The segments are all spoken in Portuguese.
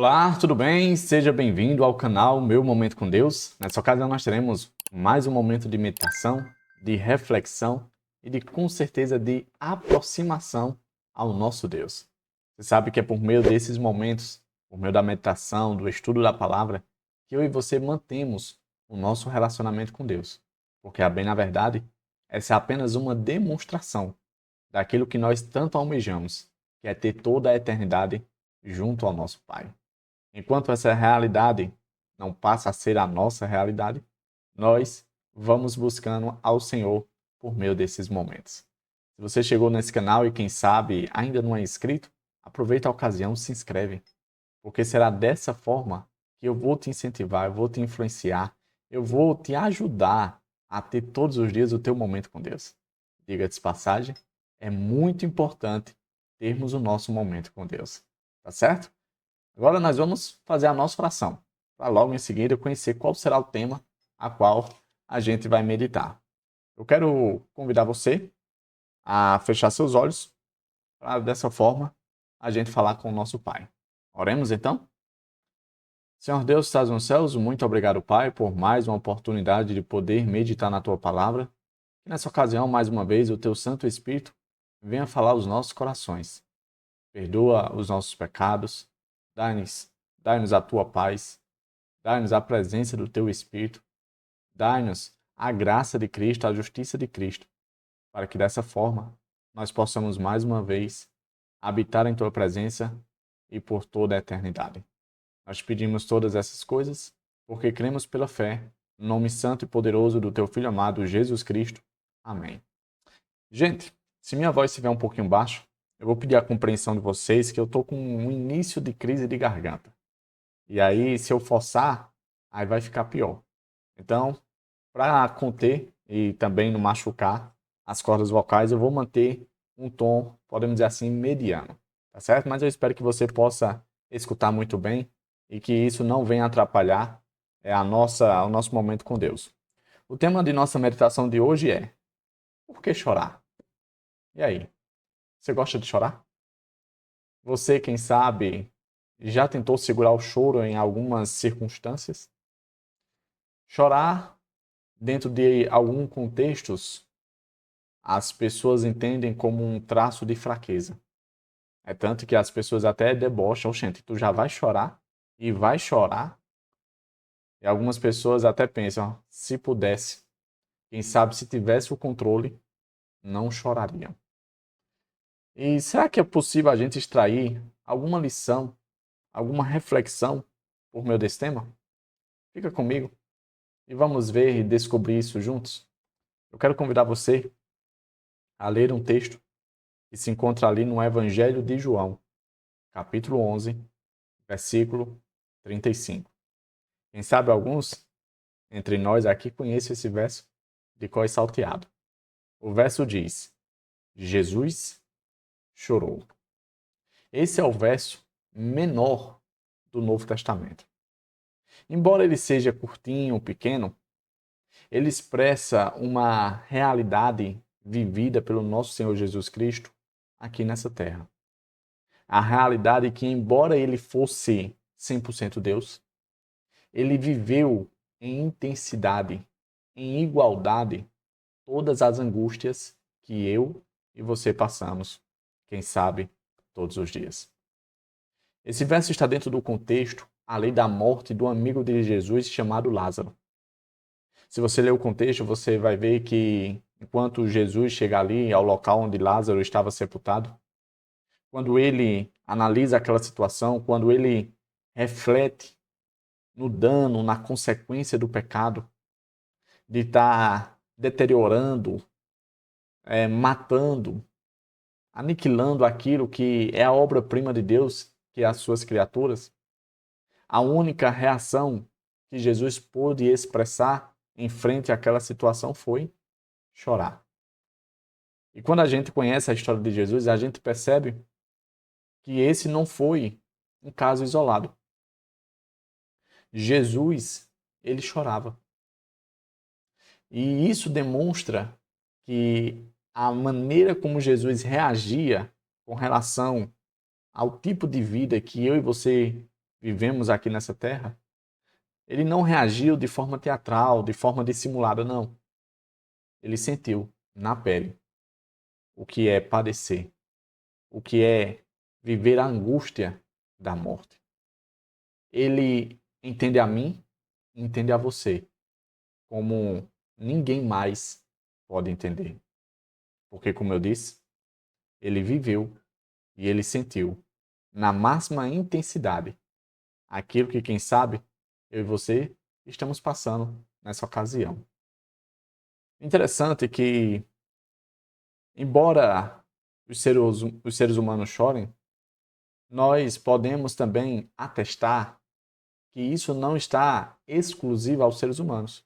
Olá, tudo bem? Seja bem-vindo ao canal Meu Momento com Deus. Nessa ocasião nós teremos mais um momento de meditação, de reflexão e com certeza de aproximação ao nosso Deus. Você sabe que é por meio desses momentos, por meio da meditação, do estudo da palavra, que eu e você mantemos o nosso relacionamento com Deus. Porque, a bem na verdade, essa é apenas uma demonstração daquilo que nós tanto almejamos, que é ter toda a eternidade junto ao nosso Pai. Enquanto essa realidade não passa a ser a nossa realidade, nós vamos buscando ao Senhor por meio desses momentos. Se você chegou nesse canal e quem sabe ainda não é inscrito, aproveita a ocasião, se inscreve, porque será dessa forma que eu vou te incentivar, eu vou te influenciar, eu vou te ajudar a ter todos os dias o teu momento com Deus. Diga de passagem, é muito importante termos o nosso momento com Deus. Tá certo? Agora nós vamos fazer a nossa oração, para logo em seguida conhecer qual será o tema a qual a gente vai meditar. Eu quero convidar você a fechar seus olhos, para dessa forma a gente falar com o nosso Pai. Oremos então? Senhor Deus, que estás nos céus, muito obrigado, Pai, por mais uma oportunidade de poder meditar na Tua Palavra. Que nessa ocasião, mais uma vez, o Teu Santo Espírito venha falar aos nossos corações. Perdoa os nossos pecados, dai-nos a Tua paz, dai-nos a presença do Teu Espírito, dai-nos a graça de Cristo, a justiça de Cristo, para que dessa forma nós possamos mais uma vez habitar em Tua presença e por toda a eternidade. Nós pedimos todas essas coisas porque cremos pela fé, no nome santo e poderoso do Teu Filho amado, Jesus Cristo. Amém. Gente, se minha voz estiver um pouquinho baixa, eu vou pedir a compreensão de vocês que eu estou com um início de crise de garganta. E aí, se eu forçar, aí vai ficar pior. Então, para conter e também não machucar as cordas vocais, eu vou manter um tom, podemos dizer assim, mediano, tá certo? Mas eu espero que você possa escutar muito bem e que isso não venha atrapalhar o nosso momento com Deus. O tema de nossa meditação de hoje é: por que chorar? E aí, você gosta de chorar? Você, quem sabe, já tentou segurar o choro em algumas circunstâncias? Chorar dentro de alguns contextos, as pessoas entendem como um traço de fraqueza. É tanto que as pessoas até debocham: gente, tu já vai chorar e vai chorar. E algumas pessoas até pensam: ó, se pudesse, quem sabe se tivesse o controle, não chorariam. E será que é possível a gente extrair alguma lição, alguma reflexão por meio desse tema? Fica comigo e vamos ver e descobrir isso juntos. Eu quero convidar você a ler um texto que se encontra ali no Evangelho de João, capítulo 11, versículo 35. Quem sabe alguns entre nós aqui conhecem esse verso de cor salteado. O verso diz: Jesus chorou. Esse é o verso menor do Novo Testamento. Embora ele seja curtinho, pequeno, ele expressa uma realidade vivida pelo nosso Senhor Jesus Cristo aqui nessa terra. A realidade que, embora ele fosse 100% Deus, ele viveu em intensidade, em igualdade, todas as angústias que eu e você passamos, quem sabe, todos os dias. Esse verso está dentro do contexto, além da morte do amigo de Jesus chamado Lázaro. Se você ler o contexto, você vai ver que enquanto Jesus chega ali ao local onde Lázaro estava sepultado, quando ele analisa aquela situação, quando ele reflete no dano, na consequência do pecado, de estar deteriorando, matando, aniquilando aquilo que é a obra-prima de Deus, que é as suas criaturas, a única reação que Jesus pôde expressar em frente àquela situação foi chorar. E quando a gente conhece a história de Jesus, a gente percebe que esse não foi um caso isolado. Jesus, ele chorava. E isso demonstra que a maneira como Jesus reagia com relação ao tipo de vida que eu e você vivemos aqui nessa terra, ele não reagiu de forma teatral, de forma dissimulada, não. Ele sentiu na pele o que é padecer, o que é viver a angústia da morte. Ele entende a mim, entende a você, como ninguém mais pode entender. Porque, como eu disse, ele viveu e ele sentiu, na máxima intensidade, aquilo que, quem sabe, eu e você estamos passando nessa ocasião. Interessante que, embora os seres humanos chorem, nós podemos também atestar que isso não está exclusivo aos seres humanos.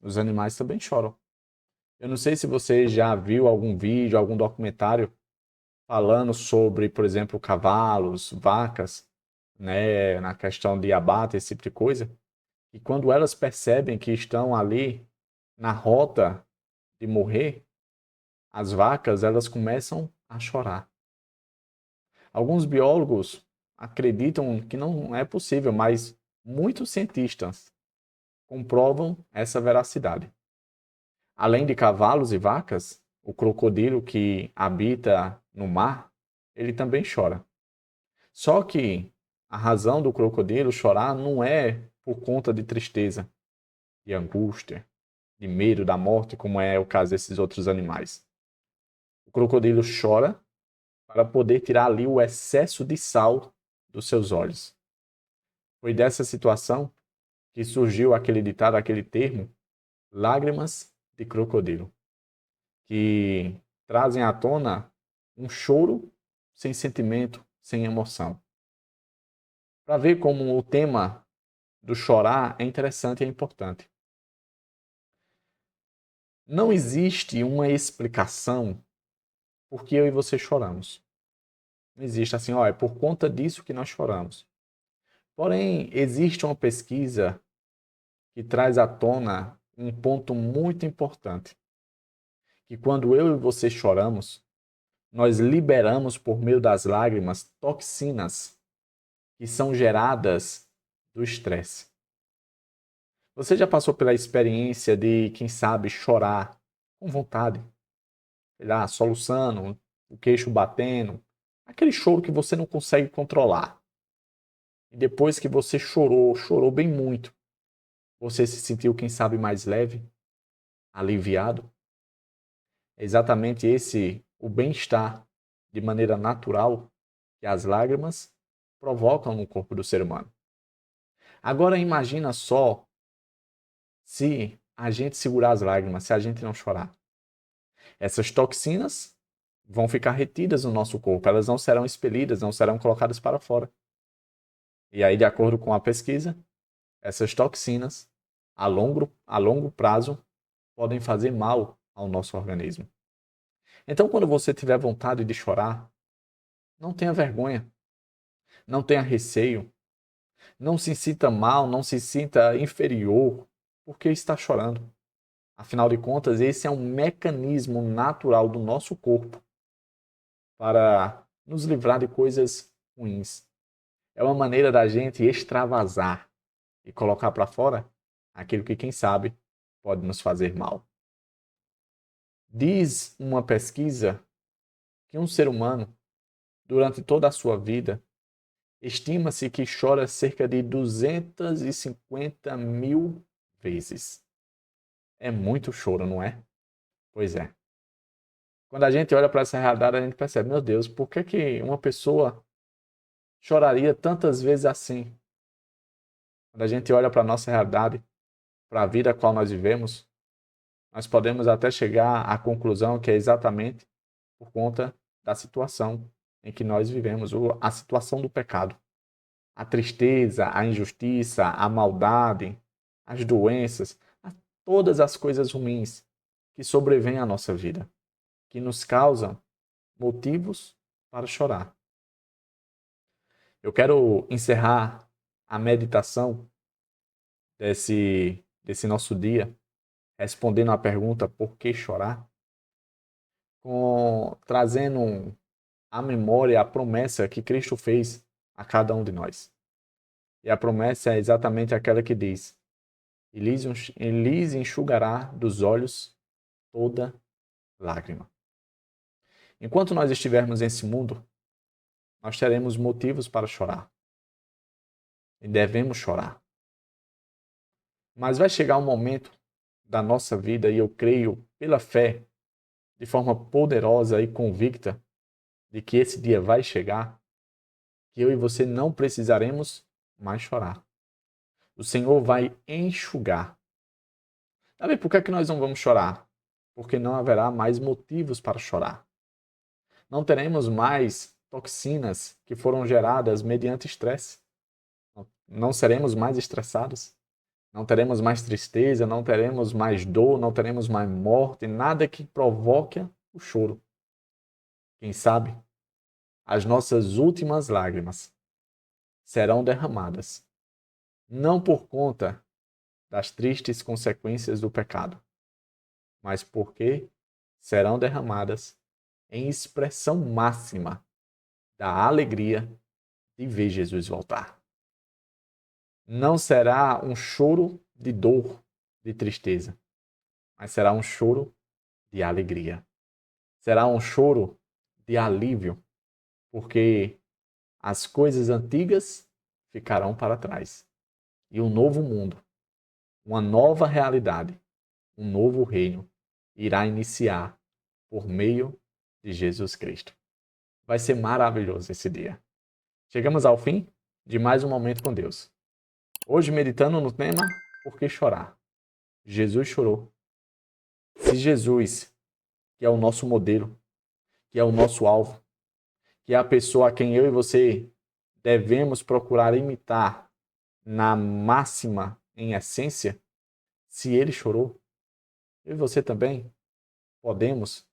Os animais também choram. Eu não sei se você já viu algum vídeo, algum documentário falando sobre, por exemplo, cavalos, vacas, né, na questão de abate, esse tipo de coisa. E quando elas percebem que estão ali na rota de morrer, as vacas, elas começam a chorar. Alguns biólogos acreditam que não é possível, mas muitos cientistas comprovam essa veracidade. Além de cavalos e vacas, o crocodilo que habita no mar, ele também chora. Só que a razão do crocodilo chorar não é por conta de tristeza, de angústia, de medo da morte, como é o caso desses outros animais. O crocodilo chora para poder tirar ali o excesso de sal dos seus olhos. Foi dessa situação que surgiu aquele ditado, aquele termo, lágrimas de crocodilo, que trazem à tona um choro sem sentimento, sem emoção. Para ver como o tema do chorar é interessante e é importante. Não existe uma explicação por que eu e você choramos. Não existe assim, ó, é por conta disso que nós choramos. Porém, existe uma pesquisa que traz à tona um ponto muito importante, que quando eu e você choramos, nós liberamos por meio das lágrimas toxinas que são geradas do estresse. Você já passou pela experiência de, quem sabe, chorar com vontade, sei lá, soluçando, o queixo batendo, aquele choro que você não consegue controlar. E depois que você chorou, chorou bem muito, você se sentiu, quem sabe, mais leve, aliviado? É exatamente esse o bem-estar de maneira natural que as lágrimas provocam no corpo do ser humano. Agora imagina só se a gente segurar as lágrimas, se a gente não chorar. Essas toxinas vão ficar retidas no nosso corpo, elas não serão expelidas, não serão colocadas para fora. E aí, de acordo com a pesquisa, essas toxinas, a longo prazo, podem fazer mal ao nosso organismo. Então, quando você tiver vontade de chorar, não tenha vergonha, não tenha receio, não se sinta mal, não se sinta inferior porque está chorando. Afinal de contas, esse é um mecanismo natural do nosso corpo para nos livrar de coisas ruins. É uma maneira da gente extravasar e colocar para fora aquilo que, quem sabe, pode nos fazer mal. Diz uma pesquisa que um ser humano, durante toda a sua vida, estima-se que chora cerca de 250 mil vezes. É muito choro, não é? Pois é. Quando a gente olha para essa realidade, a gente percebe, meu Deus, por que que uma pessoa choraria tantas vezes assim? Quando a gente olha para a nossa realidade, para a vida a qual nós vivemos, nós podemos até chegar à conclusão que é exatamente por conta da situação em que nós vivemos, ou a situação do pecado. A tristeza, a injustiça, a maldade, as doenças, todas as coisas ruins que sobrevêm à nossa vida, que nos causam motivos para chorar. Eu quero encerrar a meditação desse nosso dia, respondendo à pergunta por que chorar, trazendo à memória a promessa que Cristo fez a cada um de nós. E a promessa é exatamente aquela que diz: e lhes enxugará dos olhos toda lágrima. Enquanto nós estivermos nesse mundo, nós teremos motivos para chorar. E devemos chorar. Mas vai chegar um momento da nossa vida, e eu creio, pela fé, de forma poderosa e convicta, de que esse dia vai chegar, que eu e você não precisaremos mais chorar. O Senhor vai enxugar. Sabe por que é que nós não vamos chorar? Porque não haverá mais motivos para chorar. Não teremos mais toxinas que foram geradas mediante estresse. Não seremos mais estressados. Não teremos mais tristeza, não teremos mais dor, não teremos mais morte, nada que provoque o choro. Quem sabe, as nossas últimas lágrimas serão derramadas, não por conta das tristes consequências do pecado, mas porque serão derramadas em expressão máxima da alegria de ver Jesus voltar. Não será um choro de dor, de tristeza, mas será um choro de alegria. Será um choro de alívio, porque as coisas antigas ficarão para trás. E um novo mundo, uma nova realidade, um novo reino irá iniciar por meio de Jesus Cristo. Vai ser maravilhoso esse dia. Chegamos ao fim de mais um momento com Deus. Hoje meditando no tema Por que chorar? Jesus chorou. Se Jesus, que é o nosso modelo, que é o nosso alvo, que é a pessoa a quem eu e você devemos procurar imitar na máxima em essência, se ele chorou, eu e você também podemos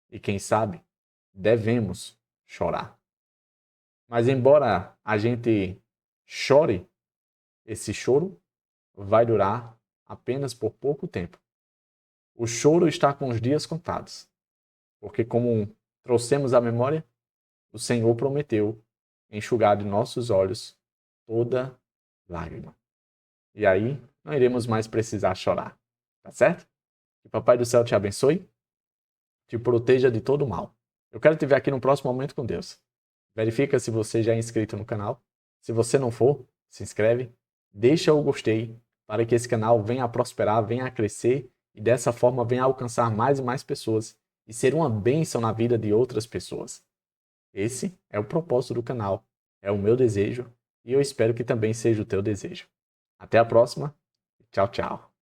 e, quem sabe, devemos chorar. Mas embora a gente chore, esse choro vai durar apenas por pouco tempo. O choro está com os dias contados, porque como trouxemos à memória, o Senhor prometeu enxugar de nossos olhos toda lágrima. E aí não iremos mais precisar chorar, tá certo? Que Papai do Céu te abençoe, te proteja de todo mal. Eu quero te ver aqui no próximo Momento com Deus. Verifica se você já é inscrito no canal. Se você não for, se inscreve, deixa o gostei para que esse canal venha a prosperar, venha a crescer e dessa forma venha a alcançar mais e mais pessoas e ser uma bênção na vida de outras pessoas. Esse é o propósito do canal, é o meu desejo e eu espero que também seja o teu desejo. Até a próxima. Tchau, tchau.